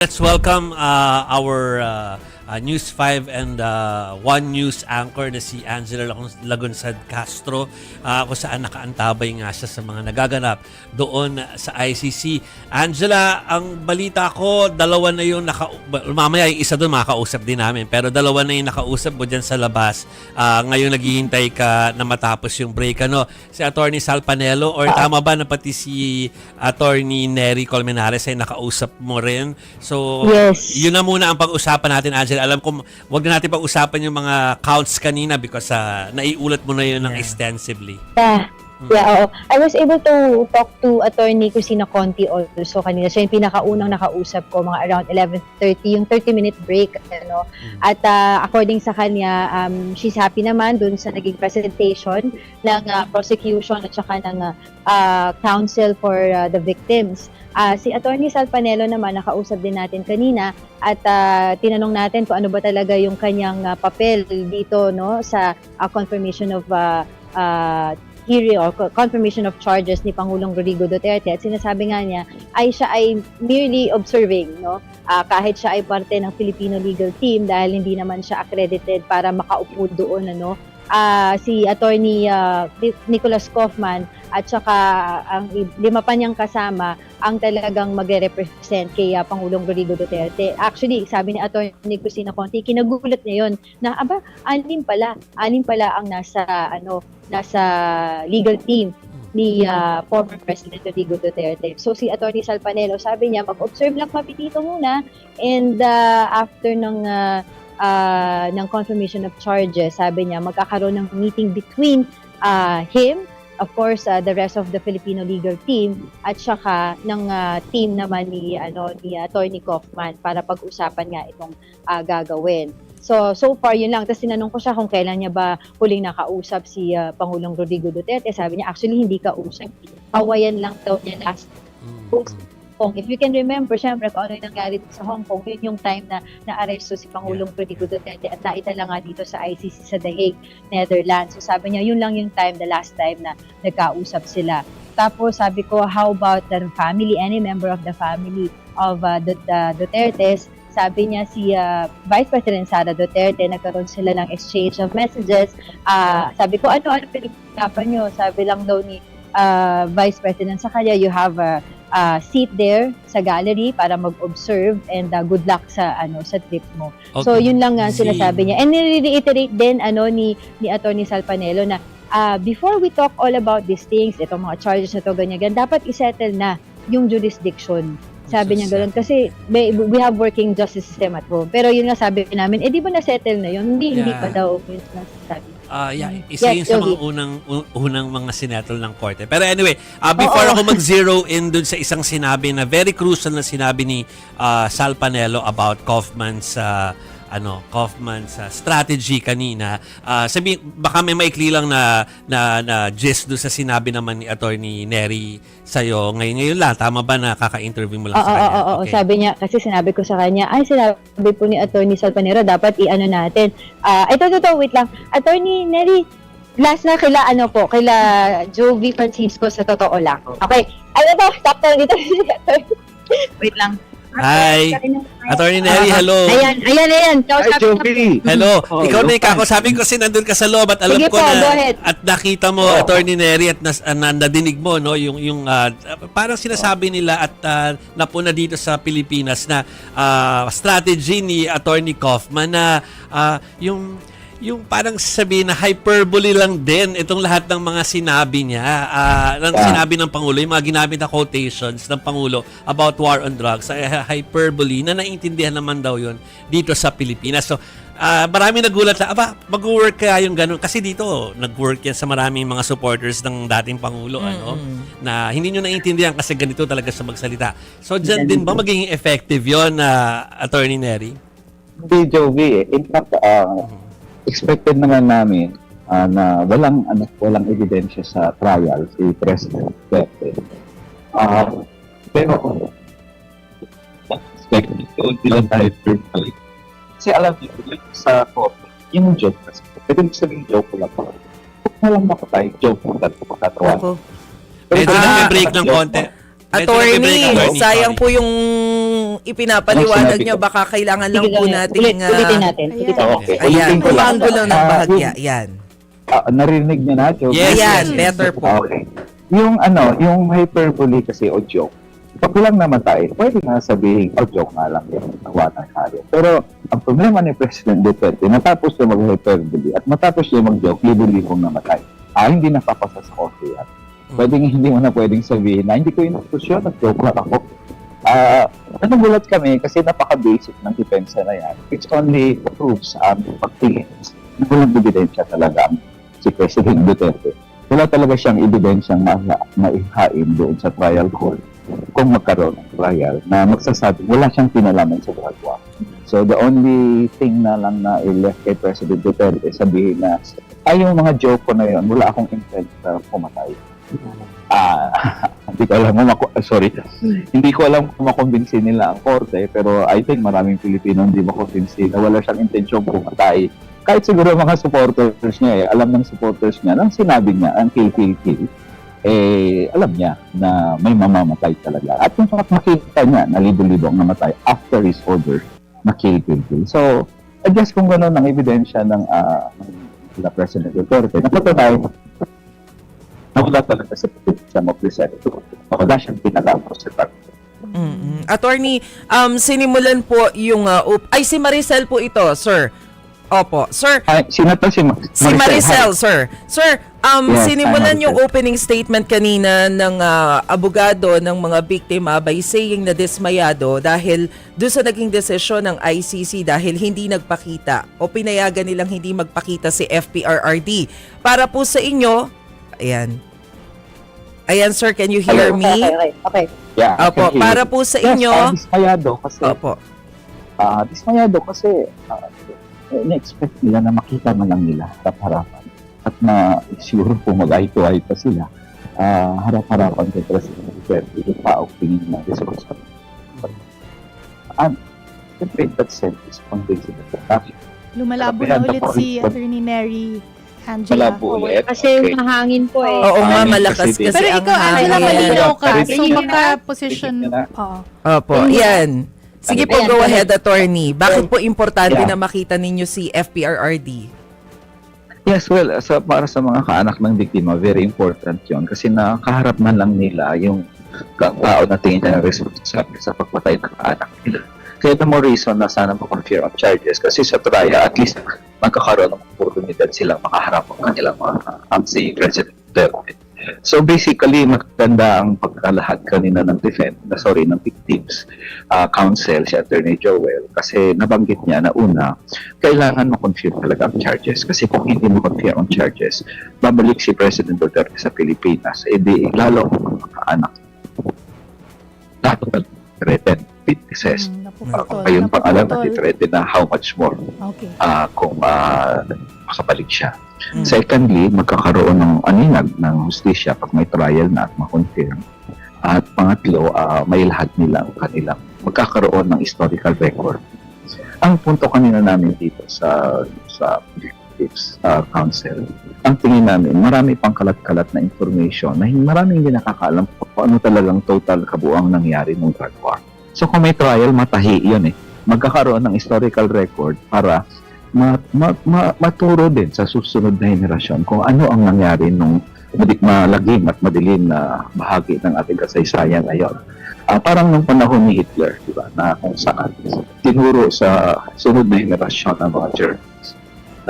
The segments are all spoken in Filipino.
Let's welcome our News 5 and One News anchor na si Angela Lagunsad Castro, kung saan nakaantabay nga siya sa mga nagaganap doon sa ICC. Angela, ang balita ko, dalawa na yung mamaya yung isa doon makakausap din namin, pero dalawa na yung nakausap mo dyan sa labas. Ngayon naghihintay ka na matapos yung break. Si Attorney Sal Panelo, or tama ba na pati si Attorney Nery Colmenares ay nakausap mo rin? So, yes. Yun na muna ang pag-usapan natin, Angela. Alam ko, wag na natin pag-usapan yung mga counts kanina because naiulat mo na yun ng extensively. Oo. I was able to talk to Attorney Cristina Conti also kanina. Siya yung pinakaunang nakausap ko, mga around 11:30, yung 30-minute break. At according sa kanya, she's happy naman dun sa naging presentation ng prosecution at saka ng counsel for the victims. Si Attorney Sal Panelo naman, nakausap din natin kanina at tinanong natin kung ano ba talaga yung kanyang papel dito sa confirmation of hearing or confirmation of charges ni Pangulong Rodrigo Duterte. At sinasabi nga niya siya ay merely observing, kahit siya ay parte ng Filipino legal team dahil hindi naman siya accredited para makaupo doon. Si Attorney Nicholas Kaufman at saka ang lima pa niyang kasama ang talagang magre-represent kay Pangulong Rodrigo Duterte. Actually, sabi ni Attorney Cristina Conti, kinagulat niya yun na anim pala ang nasa legal team ni former President Rodrigo Duterte. So si Attorney Sal Panelo, sabi niya, mag-observe lang mapitito muna, and after ng confirmation of charges, sabi niya, magkakaroon ng meeting between him, of course, the rest of the Filipino legal team, at saka ng team naman ni Attorney Kaufman para pag-usapan nga itong gagawin. So far yun lang. Tapos tinanong ko siya kung kailan niya ba huling nakausap si Pangulong Rodrigo Duterte. Sabi niya, actually hindi kausap. Kawayan lang daw niya last Hong Kong. If you can remember, syempre, kung ano yung nangyari sa Hong Kong, yun yung time na na-aresto si Pangulong Rodrigo Duterte at naitala nga dito sa ICC sa The Hague, Netherlands. So sabi niya, yun lang yung time, the last time na nagkausap sila. Tapos sabi ko, how about the family, any member of the family of the Dutertes? Sabi niya si Vice President Sara Duterte, nagkaroon sila ng exchange of messages. Sabi ko, ano pinag-usapan nyo? Sabi lang daw ni Vice President sa kanya, you have a seat there sa gallery para mag-observe, and good luck sa trip mo. Okay. So yun lang nga sinasabi niya. And nire-reiterate din ni Attorney Sal Panelo na before we talk all about these things, itong mga charges na to, ganyan, dapat isettle na yung jurisdiction. Sabi niya gano'n. Kasi we have working justice system at home. Pero yun nga sabi namin, di ba na-settle na yun? Hindi pa daw. Isa yun sa mga unang mga sinettle ng korte. Pero anyway, before ako mag-zero in dun sa isang sinabi na very crucial na sinabi ni Sal Panelo about Kaufman's strategy kanina. Baka may maikli lang na gist doon sa sinabi naman ni Attorney Nery sa'yo. Ngayon lang, tama ba na kaka-interview mo lang sa kanya? Oo. Okay. Sabi niya, kasi sinabi ko sa kanya, sinabi po ni Attorney Sal Panelo, dapat natin. Ito, wait lang. Attorney Nery, last na kaila Jovi Francisco, sa totoo lang. Okay. Stop na dito. Wait lang. Hi! Attorney Nery, hello! Ayan. Hi, Jovi! Hello! Ikaw na kakasabing ko kasi nandun ka sa loob at alam ko na at nakita mo, Attorney Nery, at nadinig mo, yung parang sinasabi nila at napuna dito sa Pilipinas na strategy ni Attorney Kaufman na yung parang sabihin na hyperbole lang din itong lahat ng mga sinabi niya, sinabi ng Pangulo, yung mga ginamit na quotations ng Pangulo about war on drugs, hyperbole na naiintindihan naman daw yun dito sa Pilipinas. So, marami nagulat na, mag-work kaya yung ganun. Kasi dito, nag-work yan sa maraming mga supporters ng dating Pangulo, na hindi nyo naiintindihan kasi ganito talaga siya magsalita. So, dyan din ba magiging effective yun, Attorney Nery? Hindi, Jovi. In fact, expected naman namin na walang ebidensya sa trial si President Duterte. Pero expected ko sila tayo personally. Kasi alam niyo, sa court, yung joke kasi. Pwede sabihin joke ko lang. Huwag na lang makatay, joke ko lang makatawa. Medyo nag-break ng konti. Attorney, sayang po yung ipinapaliwanag Sinabi nyo, ko. baka kailangan lang Sige, po ulit, nating... ulitin natin. Ulitin natin. Okay. Ayan, Ulitin ko lang. angulo ng bahagya. Yan. Narinig niyo na, joke? Yes. Ayan, better po. Okay. Yung hyperbole kasi o joke, pag walang namatay, pwede nga sabihin, joke nga lang yan, tawanan tayo. Pero ang problema ni President Duterte, matapos niya mag-hyperbole at matapos niya mag-joke, libo-libong namatay. Hindi napapasa sa korte yan. Hindi mo na pwedeng sabihin na hindi ko inusyon, nag-joke lang ako. Nagulat kami kasi napaka-basic ng depensa na yan. Which only proves pagtingin na walang ebidensya talaga si President Duterte. Wala talaga siyang ebidensyang maihain doon sa trial court kung magkaroon ng trial na magsasabi wala siyang pinalaman sa drug war. So the only thing na lang na i-left kay President Duterte sabihin na yung mga joke ko na yun, wala akong intent na pumatay. Hindi ko alam kung makumbinsi nila ang korte, pero I think maraming Pilipino hindi makumbinsi na wala siyang intensyon pumatay. Kahit siguro mga supporters niya, alam ng supporters niya, nang sinabi niya, ang kill, alam niya na may mamamatay talaga. At yung fact makita niya na libo-libo ang namatay after his order na kill. So, I guess kung gano'n ang ebidensya ng President Duterte, napatunayan na wala talaga sa mag-present. Wala siyang pinatapos sa target. Attorney, sinimulan po yung... si Maricel po ito, sir. Opo. Sir, Si Maricel, sir. Sir, Yes, sinimulan hi, yung Maricel. opening statement kanina ng abogado ng mga biktima by saying na dismayado dahil doon sa naging desisyon ng ICC dahil hindi nagpakita o pinayagan nilang hindi magpakita si FPRRD. Para po sa inyo, ayan. Ayan, sir, can you hear me? Okay. Yeah, I Opo, can hear para you. po sa inyo. Dismayado kasi. Opo. Dismayado kasi na-expect nila na makita man lang nila harap-harapan at na siguro kung mag-eye-to-eye pa sila harap-harapan kay President Duterte yung taong tingin na responsible. Siyempre, in that sense, disappointed sila. Lumalabo na ulit si Attorney Neri Angela. Malabo ulit. Kasi mahangin po eh. Oo nga, Hangin malakas kasi kasi Pero ang ikaw, Angela, hangin. malinaw ka. Narinig So, niyo baka position... Narinig niyo na? Oo. Opo, yan. Sige po, Ayan, go go ahead, attorney. Bakit po importante Yeah. na makita ninyo si FPRRD? Yes, well, para sa mga kaanak ng biktima, very important yun kasi nakaharap man lang nila yung tao na tingin niya na responsible sa pagpatay ng kaanak nila. Kaya the more reason na sana ma-confirm ang charges kasi sa trial, at least magkakaroon ng oportunidad silang makaharap ang kanilang mga si President Duterte. So basically, maganda ang pagkalahad kanina ng ng victims counsel, si Attorney Joel, kasi nabanggit niya na una, kailangan ma-confirm talaga ang charges. Kasi kung hindi ma-confirm ang charges, babalik si President Duterte sa Pilipinas, lalo ang mga anak. Lalo threatened witnesses. Ayun pang alam na threatened na how much more Okay. kung makabalik siya. Secondly, magkakaroon ng aninag ng hustisya pag may trial na at ma-confirm. At pangatlo, may lahat nilang kanilang magkakaroon ng historical record. Ang punto kanina namin dito sa Victims Council, ang tingin namin, marami pang kalat-kalat na information na maraming hindi nakakaalam kung ano talagang total kabuang nangyari ng drug war. So kung may trial, matahi yun eh. Magkakaroon ng historical record para maturo din sa susunod na henerasyon kung ano ang nangyari nung malagim at madilim na bahagi ng ating kasaysayan ngayon. Parang nung panahon ni Hitler, di ba, na kung saan tinuro sa sunod na henerasyon ng mga Germans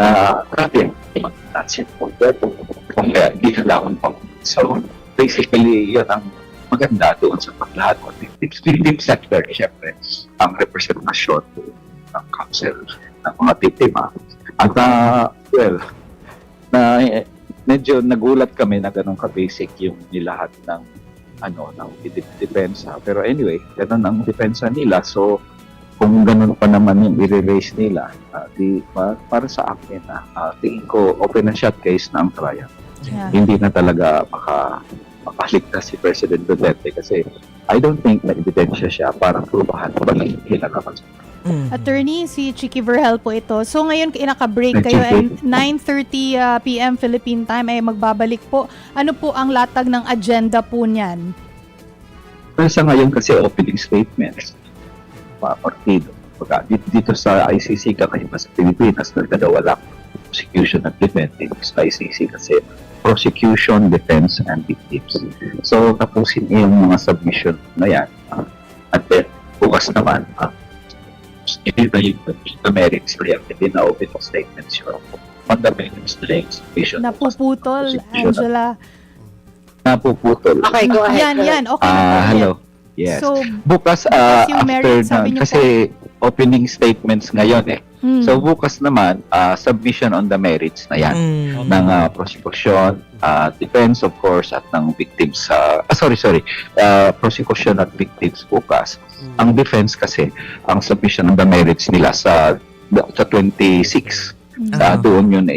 na grabe ang Nazi kung kaya di kailangan pang. So basically, yun ang maganda doon sa paglahat ng victim sector, siyempre, ang representasyon ng counsel ng mga biktima. At medyo nagulat kami na ganun ka-basic yung nilahat ng ng depensa. Pero anyway, ganun ang depensa nila. So, kung ganun pa naman yung i-raise nila, para sa akin, tingin ko open and shut case na ang trial. Yeah. Hindi na talaga makaligtas si President Duterte kasi I don't think na ebidensya siya para prubahan pa lang hinagapan. Attorney, si Chicky Verhel po ito. So ngayon, naka-break Hi, kayo Chicky. and 9:30 p.m. Philippine time ay magbabalik po. Ano po ang latag ng agenda po niyan? Pero sa ngayon kasi opening statements. partido. Dito sa ICC kakaiba sa Pilipinas, nagdadawala prosecution at defense. Dito sa ICC kasi prosecution, defense, and victims. So, tapusin yung mga submission na yan. At then, bukas naman, the merits preemptive na open statements yun. Fundamentals, claims, submission. Napuputol, Angela. Napuputol. Okay, go ahead. Yan, okay na po. Hello. Yes. So, Bukas, yung after merit, sabi na, niyo kasi opening statements ngayon eh. So bukas naman, submission on the merits na yan. Ng prosecution, defense of course, at ng victims. Prosecution at victims bukas. Ang defense kasi, ang submission on the merits nila sa 26. Doon yun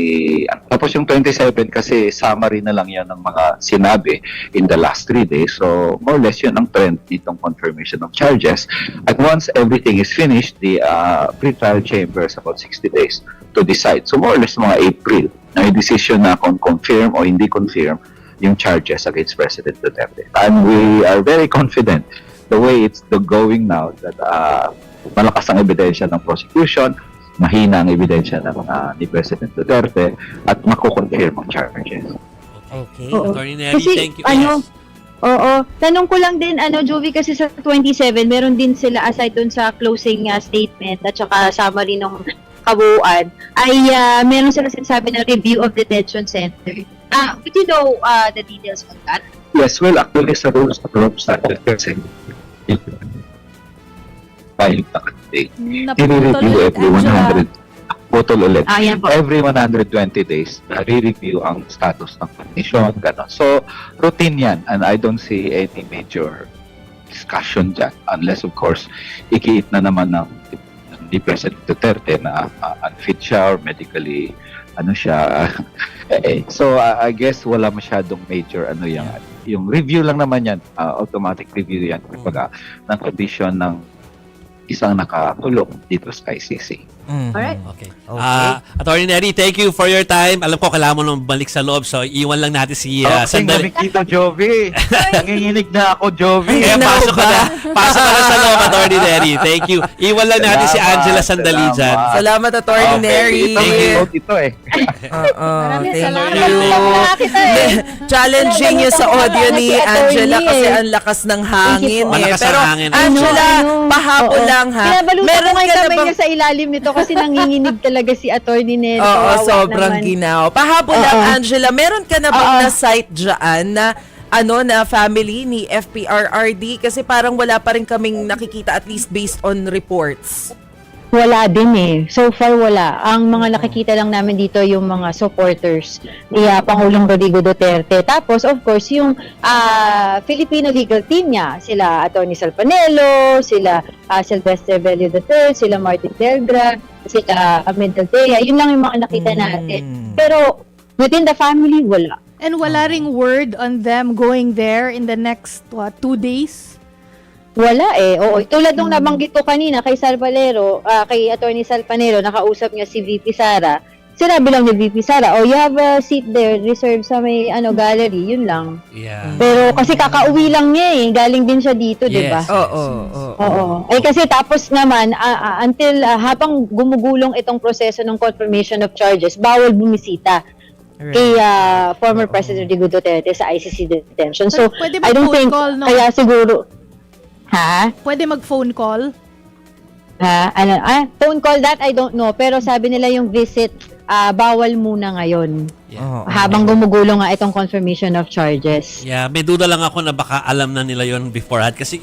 tapos yung 27 kasi summary na lang yan ng mga sinabi in the last 3 days. So more or less yun ang trend nitong confirmation of charges. At once everything is finished, the pre-trial chamber is about 60 days to decide. So more or less mga April na yung decision na kung confirm o hindi confirm yung charges against President Duterte. And we are very confident the way it's going now that malakas ang ebidensya ng prosecution, mahina ang ebidensya ng ni President Duterte at mako-confirm ang charges. Okay. Oo. Attorney Neri, Kasi, thank you. ano, Oo. Tanong ko lang din, Jovi, kasi sa 27, meron din sila aside dun sa closing statement at saka summary ng kabuuan, ay meron sila sinasabi na review of detention center. Would you know the details on that? Yes, well, actually, sa rules of law started kasi file na kasi. I-review every 100 putol ulit. Yan po. Every 120 days, re-review ang status ng petition, gano'n. So, routine yan, and I don't see any major discussion dyan, unless, of course, ikiit na naman ng ni President Duterte na unfit siya or medically, siya. So, I guess wala masyadong major, yan. Yung review lang naman yan, automatic review yan, kapag ng condition ng isang nakakulong dito sa ICC. Alright. Okay. Okay. Attorney Neri, thank you for your time. Alam ko, kailangan mo nung balik sa loob. So, iwan lang natin si Sandali. Nakikita, Jovi. Nanginginig na ako, Jovi. Kaya pasok ka na. Pasok ka na sa loob, Attorney Neri. Thank you. Iwan lang natin si Angela Sandali dyan. Salamat, Attorney Neri. Thank you. Ito eh. Maraming Thank salamat. you. Challenging yung sa audio ni Angela kasi ang lakas ng hangin. Malakas ang Pero hangin. Angela, pahabol Oo. lang ha. Pinabalutan ko nga yung ka na kamay bang- niya sa ilalim nito kasi nanginginig talaga si Attorney Neri. Oo, Kawawa sobrang naman. ginaw. Pahabol lang, Angela. Meron ka na bang na-site dyan na na family ni FPRRD? Kasi parang wala pa rin kaming nakikita, at least based on reports. Wala din eh. So far wala. Ang mga nakikita lang namin dito yung mga supporters ni Pangulong Rodrigo Duterte. Tapos of course yung Filipino legal team niya, sila Attorney Salpanelo, sila Silvestre Bello III, sila Martin Delgra, sila Ahmed Altea. Yun lang yung mga nakita natin. Pero within the family, wala. And wala ring word on them going there in the next 2 days? Wala eh. Oo, tulad nung nabanggit ko kanina kay kay Attorney Salpanero, nakausap niya si VP Sara. Sinabi lang ni VP Sara, you have a seat there reserved sa may gallery, yun lang. Yeah. Pero kasi kakauwi lang niya eh, galing din siya dito, 'di ba? Oo. Eh kasi tapos naman until habang gumugulong itong proseso ng confirmation of charges, bawal bumisita kay former President Rodrigo Duterte sa ICC detention. So, Pwede I don't mag-phone think call, no? kaya siguro Pwede mag-phone call? Phone call that I don't know, pero sabi nila yung visit bawal muna ngayon. Yeah. Habang gumugulong nga itong confirmation of charges. Yeah, may duda lang ako na baka alam na nila yon beforehand. Kasi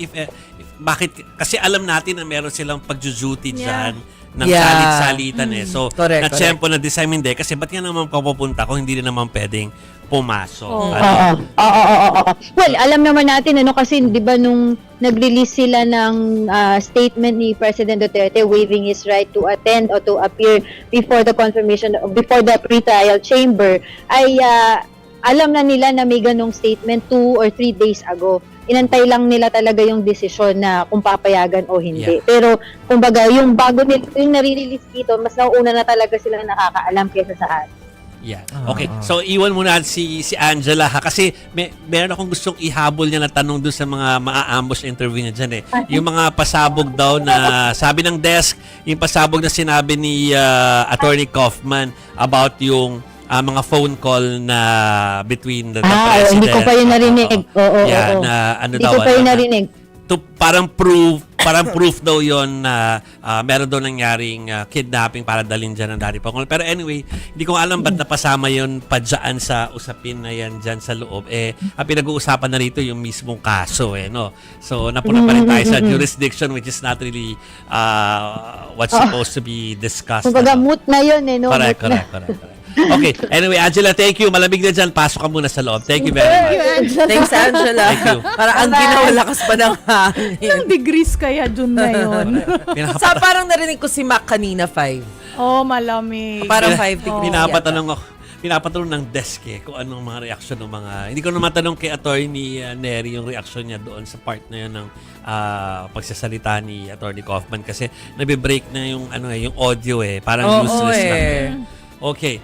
bakit? Kasi alam natin na meron silang pag-duty dyan ng salit-salitan eh. So, Correct, na-tsempo na design hindi. Kasi ba't nga naman papupunta kung hindi rin naman pwedeng pumasok? Oo. Oo. Well, alam naman natin kasi 'di ba nung nag-release sila ng statement ni President Duterte waiving his right to attend or to appear before the pre-trial chamber ay alam na nila na may ganong statement 2 or 3 days ago. Inantay lang nila talaga yung desisyon na kung papayagan o hindi. Yeah. Pero kumbaga yung bago nila yung nare-release dito, mas nauuna na talaga sila nakakaalam kaysa sa atin. Yeah. Okay. So iwan muna si Angela ha kasi meron akong gustong ihabol niya na tanong dun sa mga maa-ambush interview niya diyan eh. Yung mga pasabog daw na sabi ng desk, yung pasabog na sinabi ni Attorney Kaufman about yung mga phone call na between the president. Hindi ko pa yun narinig. Oo. Na ano Hindi daw. ko pa yun narinig. Parang proof daw yon na meron daw nangyaring kidnapping para dalhin dyan ng Daddy Pangol. Pero anyway, hindi ko alam ba't napasama yon pa dyan sa usapin na yan dyan sa loob. Ang pinag-uusapan na rito yung mismong kaso no. So napuna pa rin tayo sa jurisdiction which is not really what's supposed to be discussed. Kumbaga moot na yun no. Correct. Okay. Anyway, Angela, thank you. Malamig na dyan. Pasok ka muna sa loob. Thank you very much. Thanks, Angela. Thank you. Para ang ginawa lakas pa ng hangin. Ilang degrees kaya dun na yun? Sa parang narinig ko si Mac kanina 5. Oh, malamig. Parang 5 degrees. Pinapatanong ng desk kung anong mga reaksyon ng mga... Hindi ko na matanong kay Attorney Neri yung reaksyon niya doon sa part na yun ng pagsasalita ni Attorney Kaufman kasi nabe-break na yung yung audio parang useless lang. Okay.